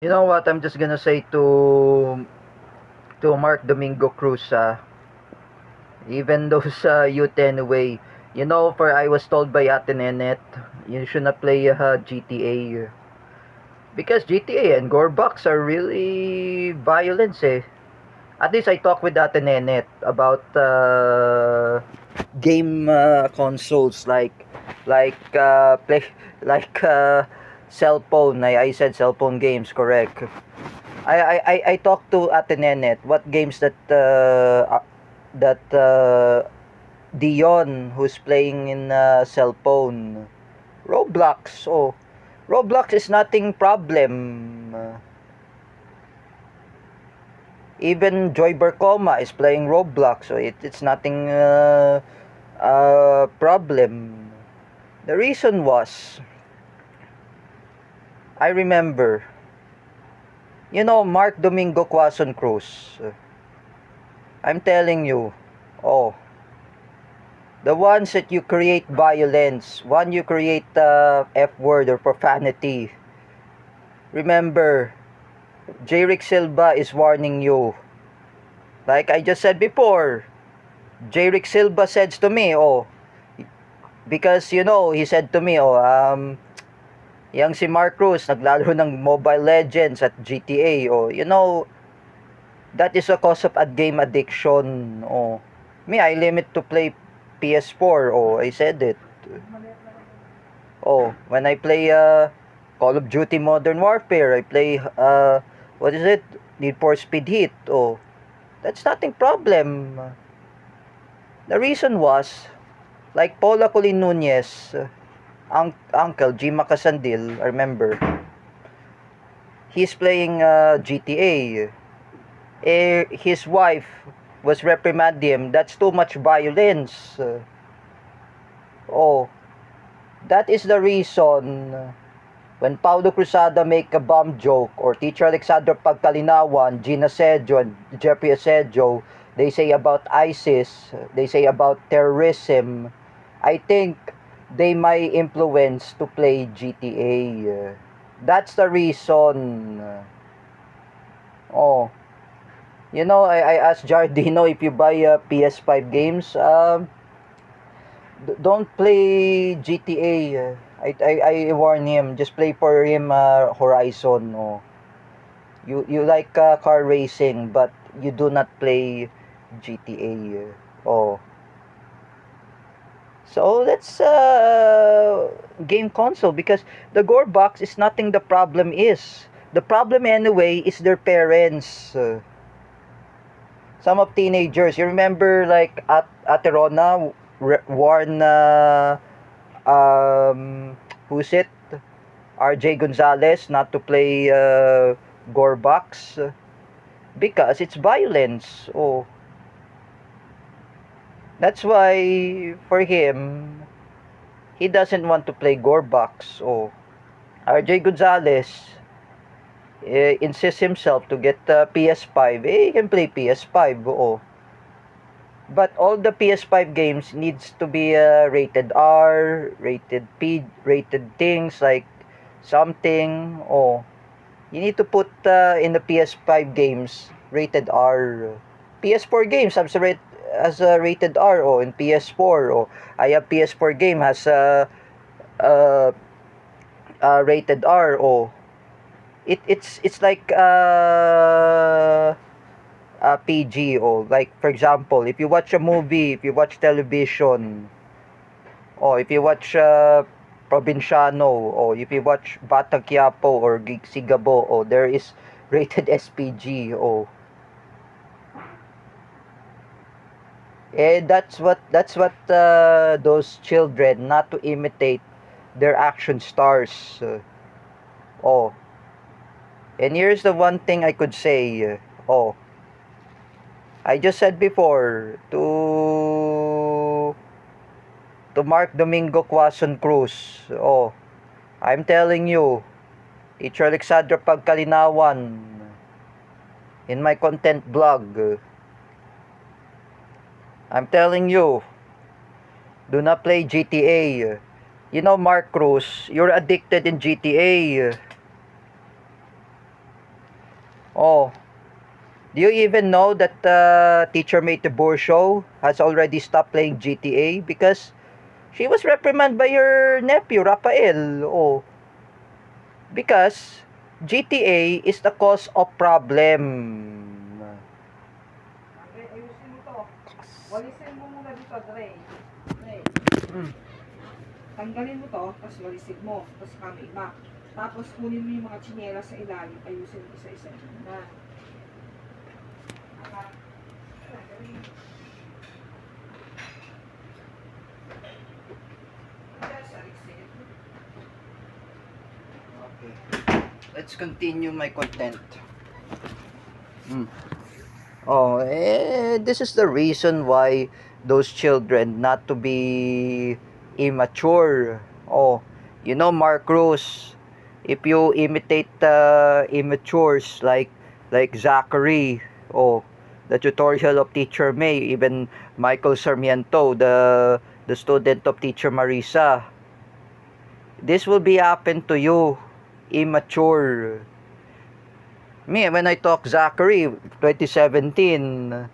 You know what? I'm just gonna say to Mark Domingo Cruz, even those youth anyway. You know, for I was told by Ate Nenet, you should not play GTA because GTA and Gorbox are really violence. At least I talked with Ate Nenet about game consoles like play like cell phone. I said cell phone games, correct? I talked to Ate Nenet what games that Dion who's playing in cell phone. Roblox. Oh, Roblox is nothing problem. Even Joy Bercoma is playing Roblox, so it's nothing problem. The reason was, I remember, you know, Mark Domingo Quason Cruz. I'm telling you, oh, the ones that you create violence, one you create F word or profanity. Remember, Jerick Silva is warning you. Like I just said before, Jerick Silva said to me, oh, because you know, he said to me, oh, yang si Mark Cruz naglaro ng Mobile Legends at GTA, oh, you know, that is a cause of a game addiction, oh. Me, I limit to play PS4, oh, I said it. Oh, when I play Call of Duty Modern Warfare, I play what is it? Need for Speed Heat. Oh, that's nothing problem. The reason was like Paula Colin Nunez, Uncle G Macasandil, I remember. He's playing GTA. His wife was reprimanding him. That's too much violence. Oh, that is the reason when Paulo Cruzada make a bomb joke or Teacher Alexander Pagkalinawan, Gina Sedjo, and Jeffrey Sedjo, they say about ISIS, they say about terrorism, I think they might influence to play GTA. That's the reason. Oh, you know, I asked Jardino if you buy PS5 games, don't play GTA. I warn him, just play for him Horizon. Oh. You like car racing but you do not play GTA. Oh. So that's game console because the gore box is nothing the problem is. The problem anyway is their parents. Some of teenagers, you remember like at Aterona warn who's it? RJ Gonzalez not to play gore box because it's violence. Oh, that's why for him he doesn't want to play Gorbox. Oh, RJ Gonzalez insists himself to get PS5. He can play PS5. Oh, but all the PS5 games needs to be rated R, rated P, rated things like something. Oh, you need to put in the PS5 games rated R. PS4 games has a rated R. Oh, in PS4. Oh, I have PS4 game has uh, rated R. Oh, it's like PG. Oh, like for example, if you watch a movie, if you watch television, oh, if you watch Provinciano, or if you watch Batang Quiapo or Sigabo, oh, there is rated SPG. Oh, that's what those children not to imitate their action stars. Oh, and here's the one thing I could say. Oh, I just said before to Mark Domingo Quason Cruz. Oh, I'm telling you, Teacher Alexandra Pagkalinawan in my content blog. I'm telling you, do not play GTA. You know, Mark Cruz, you're addicted in GTA. Oh, do you even know that Teacher May Tiburcio has already stopped playing GTA because she was reprimanded by your nephew, Rafael? Oh, because GTA is the cause of problem. Dre, ayusin mo to. Walisin mo muna dito, Dre. Dre, Mm. tanggalin mo to, tapos walisin mo. Tapos kami iba. Tapos kunin mo yung mga tsinelas sa ilalim, ayusin mo isa-isa na. Okay. Let's continue my content. Mm. Oh, this is the reason why those children not to be immature. Oh, you know, Mark Rose, if you imitate immatures like Zachary, oh, the tutorial of Teacher May, even Michael Sarmiento, the student of Teacher Marisa, this will be happen to you, immature. Me, when I talk Zachary, 2017,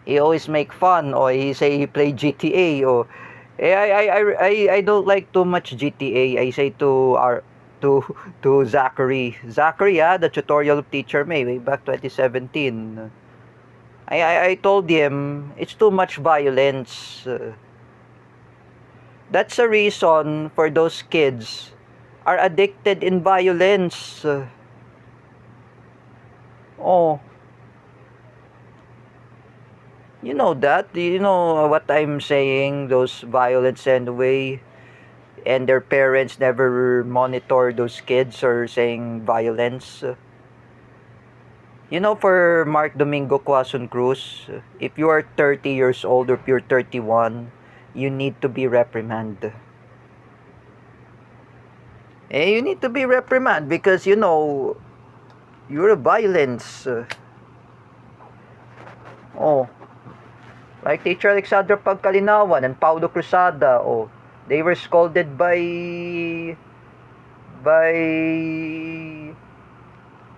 he always make fun or he say he play GTA or I don't like too much GTA. I say to our to to Zachary. Zachary, the tutorial teacher May way back 2017. I told him it's too much violence. That's a reason for those kids are addicted in violence. Oh, you know that? Do you know what I'm saying? Those violence anyway, and their parents never monitor those kids or saying violence. You know, for Mark Domingo Quason Cruz, if you are 30 years old or if you're 31, you need to be reprimanded. You need to be reprimanded because you know you're a violence. Oh, like Teacher Alexandra Pagkalinawan and Paulo Cruzada. Oh, they were scolded by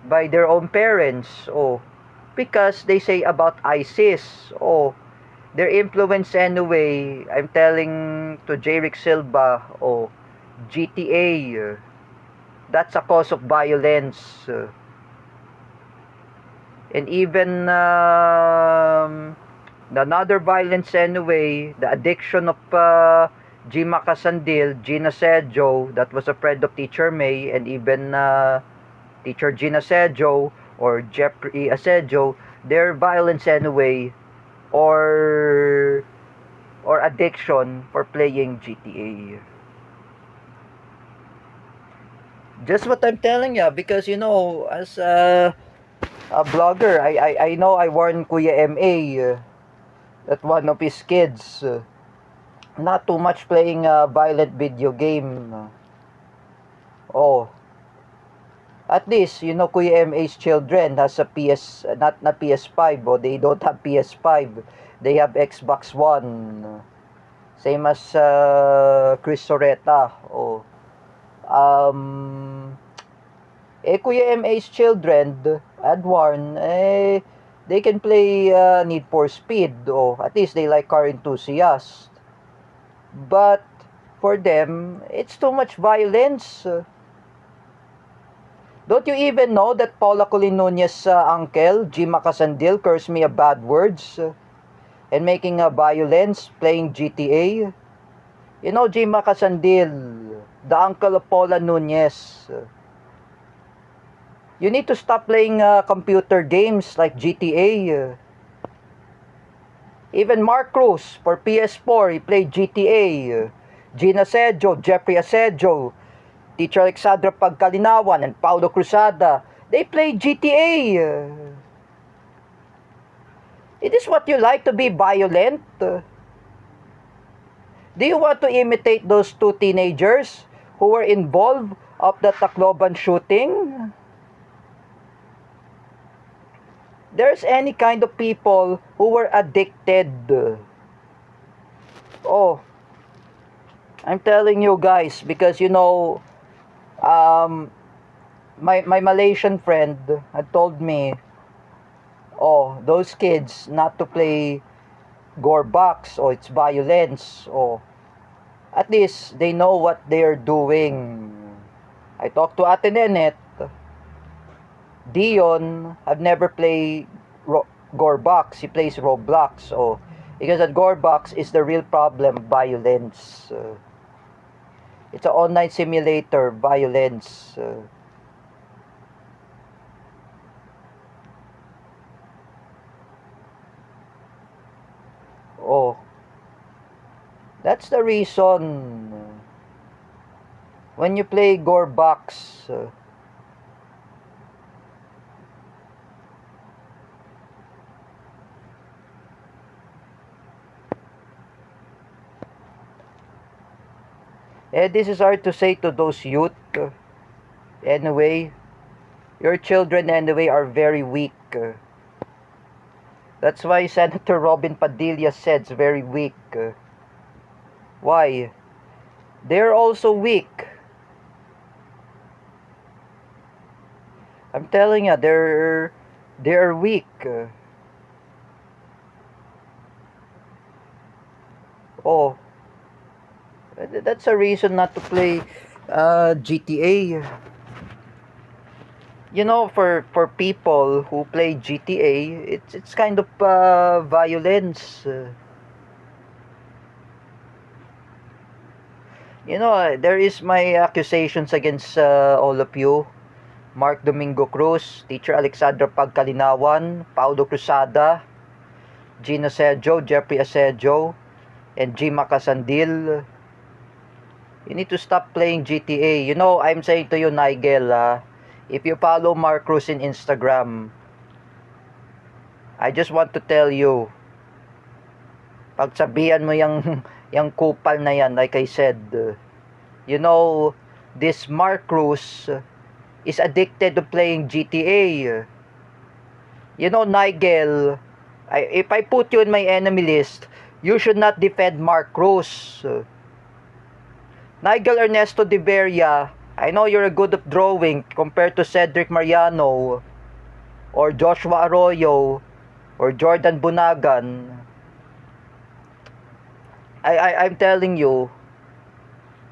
their own parents. Oh, because they say about ISIS. Oh, their influence anyway. I'm telling to Jerick Silva. Oh, GTA. That's a cause of violence. And even another violence anyway, the addiction of Jima Casandil, Gina Sejo, that was a friend of Teacher May, and even Teacher Gina Sejo or Jeffrey Asejo, their violence anyway, or addiction for playing GTA. Just what I'm telling you, because you know, as a blogger, I know I warned Kuya MA that one of his kids not too much playing a violent video game. Oh, at least you know Kuya MA's children has a PS, not PS5, or they don't have PS5. They have Xbox One. Same as Chris Soreta. Oh, um, Kuya MA's children, Adwarn, they can play Need for Speed. Oh, at least they like car enthusiasts. But for them, it's too much violence. Don't you even know that Paula Colin Nunez's uncle, Jim Macasandil, cursed me a bad words and making a violence playing GTA? You know Jim Macasandil, the uncle of Paula Nunez. You need to stop playing computer games like GTA. Even Mark Cruz for PS4, he played GTA. Gina Sejo, Jeffrey Asejo, Teacher Alexandra Pagkalinawan, and Paulo Cruzada, they played GTA. It is what you like to be violent. Do you want to imitate those two teenagers who were involved of the Tacloban shooting? There's any kind of people who were addicted. Oh, I'm telling you guys because you know, um, my Malaysian friend had told me, oh, those kids not to play gore box, or it's violence, or at least they know what they're doing. I talked to Ate Nenet. Dion have never played Gorebox. He plays Roblox. So, because at Gorebox is the real problem, violence. It's an online simulator, violence. Oh, that's the reason. When you play Gorebox, this is hard to say to those youth. Anyway, your children anyway are very weak. That's why Senator Robin Padilla said it's very weak. Why? They're also weak. I'm telling you, they're weak. Oh, that's a reason not to play GTA. You know, for people who play GTA, it's kind of violence. You know, there is my accusations against all of you. Mark Domingo Cruz, Teacher Alexandra Pagkalinawan, Paulo Cruzada, Gino Sergio, Jeffrey Asedio, and G. Macasandil. You need to stop playing GTA. You know, I'm saying to you, Nigel, if you follow Mark Cruz in Instagram, I just want to tell you, pagsabihan mo yung kupal na yan, like I said, you know, this Mark Cruz is addicted to playing GTA. You know, Nigel, if I put you in my enemy list, you should not defend Mark Cruz. Nigel Ernesto de Veria, I know you're good at drawing compared to Cedric Mariano, or Joshua Arroyo, or Jordan Bunagan. I'm telling you,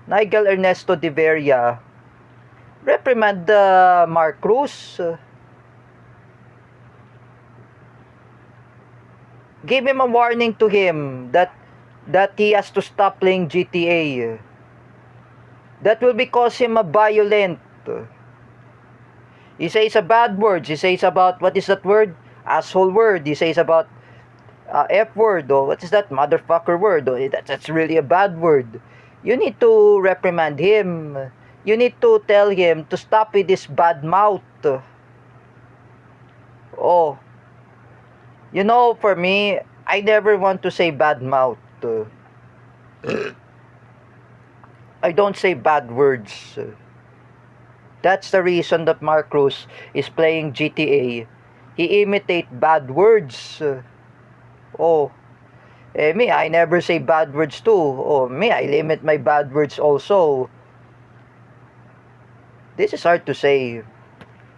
Nigel Ernesto de Veria, reprimand Mark Cruz. Give him a warning to him that he has to stop playing GTA. That will cause him a violent. He says a bad words. He says about, what is that word? Asshole word. He says about F word. Oh, what is that? Motherfucker word. Oh, that's really a bad word. You need to reprimand him. You need to tell him to stop with this bad mouth. Oh, you know, for me, I never want to say bad mouth. I don't say bad words. That's the reason that Mark Cruz is playing GTA. He imitate bad words. Oh, me, I never say bad words too. Oh, me, I limit my bad words also. This is hard to say.